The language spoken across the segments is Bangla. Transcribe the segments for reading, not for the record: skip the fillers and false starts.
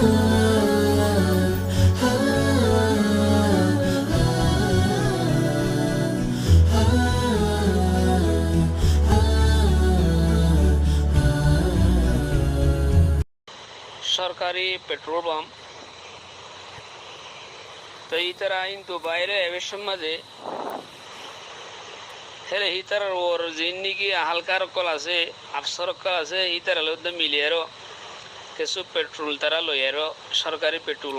সরকারি পেট্রোল পাম্প তো ইতারা কিন্তু বাইরে এবেশন মাঝে হেলে হিতার ওর জিন্নিকি হালকার কল আছে আফসর কল আছে হিতার লোদ মিলিয়েরও কিছু পেট্রোল তারা লইয়েরও সরকারি পেট্রোল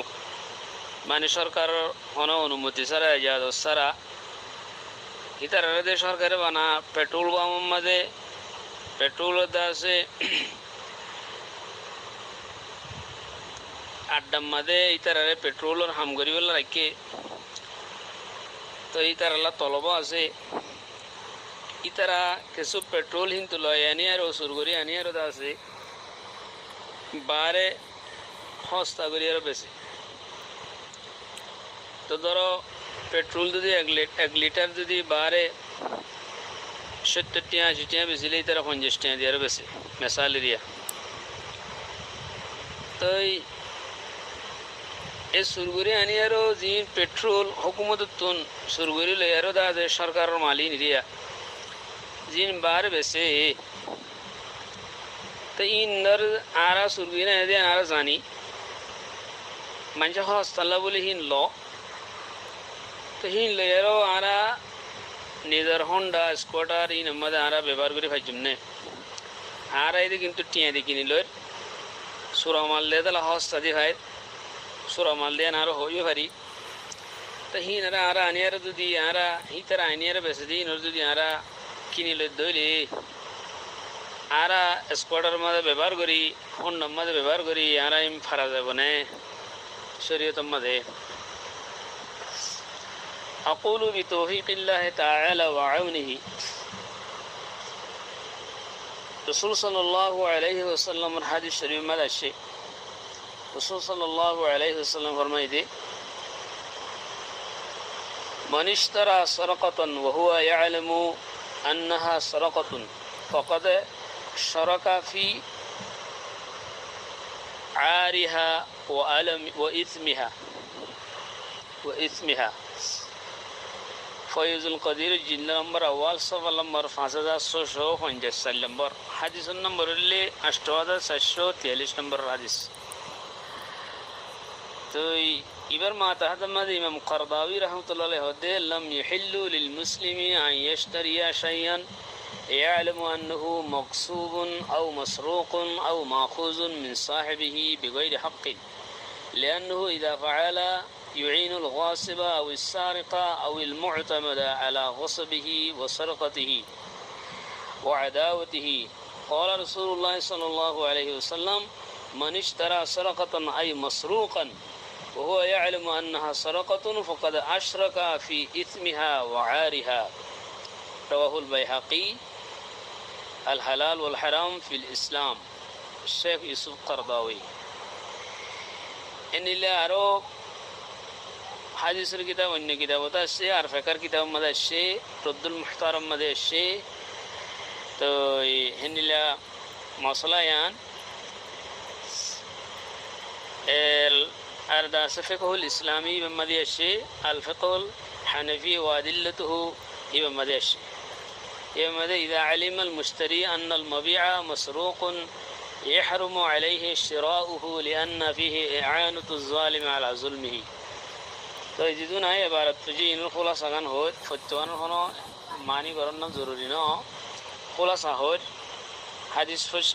মানে সরকার অনুমতি ছাড়া ইজাজত ছাড়া হিতার সরকারে বানা পেট্রোল পাম্প মাঝে পেট্রোল আছে আড্ডার মাঝে ইতারে পেট্রোলের হামগরি বলে রাখে তো ইতারা তলব আছে ইতারা কিছু পেট্রোল কিন্তু লয় আনি আর ওসুর করি আনি আর আছে বারে সস্তা করি আরো বেশি তো ধরো পেট্রোল যদি 1 লিটার যদি বারে 70 টাকা 80 টাকা বেশিলে তারা 50 টাকা দিয়ে আরো বেশি মেসাল এরিয়া তো এই সুরগুরি আনি আরো যে পেট্রোল হুকুমত তুন সুরগুরি লই আরো দা সরকারের মালি নিরিয়া জিন বার বেশি তো ইন্দর আরা সুরগুরি না দিয়ে আরা জানি মানুষ হস্তাল্লা বলে হিন ল তো হিন লই আরো আরা নিজের হন্ডা স্কুটার ইন মধ্যে আরা ব্যবহার করে ভাইজুম নে আর এই কিন্তু টিয়া দি কিনি লই সুরামাল দে তাহলে হস্তা দি ভাই সুরামাল দিয়ে আরো হইও পারি তো হিনারা আরা আনিয়ার যদি আরা হিতারা আনিয়ার বেশি দিন যদি আরা কিনি লই দইলে আরা স্কোয়াডার মধ্যে ব্যবহার করি হন্ডার মধ্যে ব্যবহার করি আরা ইম ফারা যাব না শরীয়তের মধ্যে أقول بتوفيق الله تعالى وعونه رسول صلى الله عليه وسلم الحديث الشريف ماذا الشيء رسول صلى الله عليه وسلم فرمائے من اشترى سرقة وهو يعلم أنها سرقة فقد شرك في عارها وإثمها فيوز القدير جلد نمبر اول صفحہ نمبر 5650 نمبر حدیث نمبر 8743 نمبر حدیث تو ইবার মা তাহাদামাদ ইমাম কারদাবি রাহমাতুল্লাহ আলাইহি হদে لم يحل للمسلم ان يشتري شيئا يعلم انه مغصوب او مسروق او ماخوذ من صاحبه بغير حق لانه اذا فعل يعين الغاصب أو السارق أو المعتمد على غصبه وسرقته وعداوته قال رسول الله صلى الله عليه وسلم من اشترى سرقة أي مسروقا وهو يعلم أنها سرقة فقد أشرك في إثمها وعارها رواه البيهقي الحلال والحرام في الإسلام الشيخ يوسف قرضاوي إن الله أروب হাদিসের কিতাব অন্য কিতাবত আসছে আর ফিকর কিতাব মধ্যে আসছে রদ্দুল মুহতারাম মধ্যে আসছে তো হিন্দিলা মশলা ইয়ান আর দা ফিকহুল ইসলামি মধ্যে আসছে আল ফিকহুল হানাফি ওয়া আদিল্লাতুহু এই মধ্যে আসছে এই মধ্যে ইদা আলিম আল মুশতারি আন আল মাবিআ মাসরুকুন يحرم عليه شراؤه لأن فيه إعانة الظالم على ظلمه তো এই যেদিন আয় এবার তুজি ইনুর খোলাসা গান হয় ফত্যবানোর কোনো মানি করার না জরুরি ন খোলাসা হয়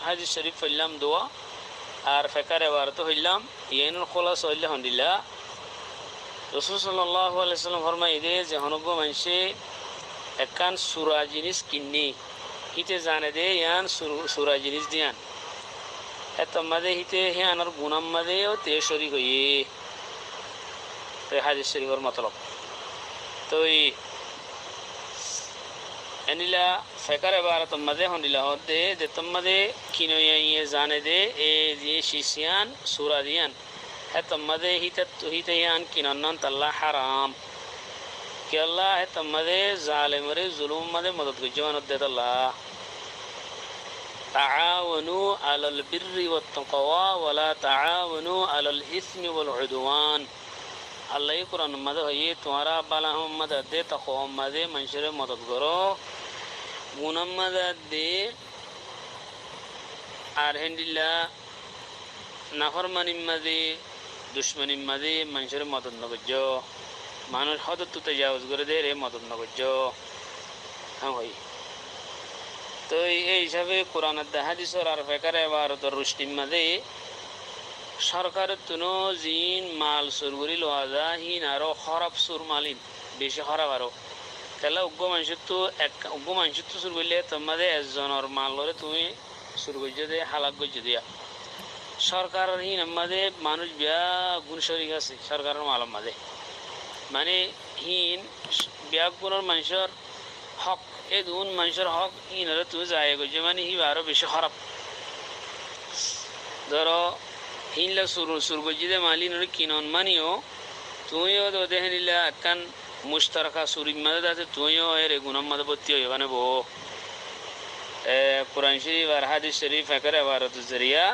হাদিস শরীফ হইলাম দোয়া আর ফেকার এবার তো হইলাম ইনুর খোলাসা হইলে হন্দিল্লা রাসূল সাল্লাল্লাহু আলাইহি সাল্লাম ফরমাই দে যে হনগ্য মানুষে একান সুরা জিনিস কিন্নি হিতে জানে দে ইয়ান সুরা জিনিস দিয়ান এত মাদে হিতে হিয়ানোর গুনাম মাদেও তে শরীক হইয়ে হাদিস শরীফের মতলব তো এনিলা ফেকার ইবারত মধ্যে হন্দিলা হতে যে তোমাদে কিনো ইয়ে জানে দে এ যে শিশিয়ান সূরা দিয়ান হে তোমাদে হিতে ইয়ান কিননন তাল্লা হারাম কে আল্লাহ হে তোমাদে জালিমরে জুলুম মধ্যে মদদ গজওয়ান দে আল্লাহ তাআওয়ানু আলাল বিররি ওয়াত তাকওয়া ওয়া লা তাআওয়ানু আলাল ইসমি ওয়াল উদওয়ান। আল্লাহ কোরআন মধ্যে হয়ে তোমারা বালা মদদ দে তাকওয়া মধ্যে মানুষের মদদ করো, গুনাহ মদদ দে আর হেন্দিল্লা নাফরমানি মধ্যে দুশ্মনী মধ্যে মানুষের মদদ নগজ, মানুষ হদত তাজাউজ করে দে রে মদদ নগজ। হ্যাঁ ভাই, তো এই হিসাবে কোরআন হাদিসর আর ফেকারে ভারতের রুষ্টির মধ্যে সরকারের তুনো জিন মাল সুর করি লোয়া যা হিন আরো খরাব সুর মালিন বেশি খরাব আরো তাহলে উগ্র মানুষের তো উগ্র মানুষের তো সুর করলে তোমাদের একজনের মাল লরে তুমি সুর করছো দে হালাক করছো দিয়া সরকার হিন আমাদের মানুষ বিয়া গুণ শরিক আছে সরকারের মাল মাঝে মানে হিন বিয়া গুণের মানুষের হক এই দুন মানুষের হক হিনরে তুমি যায় করছো মানে হি আরো বেশি খারাপ। ধরো হিনলা সুর করছি দে মালি নরে কিনন মানিও তুমিও তো দেখে নিলে একখান মুশতারকা সুরির মাঝে আছে তুমিও এর গুণের মাঝে ভর্তি হই মানে বো কোরআন শরীফ আর হাদিস শরীফ একেবারে ভারত জরিয়া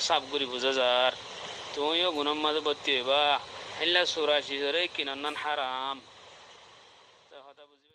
সাফ করে বোঝা যার তুমিও গুণের মাঝে ভর্তি হইবা হিনলা সুরাশি ধরে কিনন হারাম।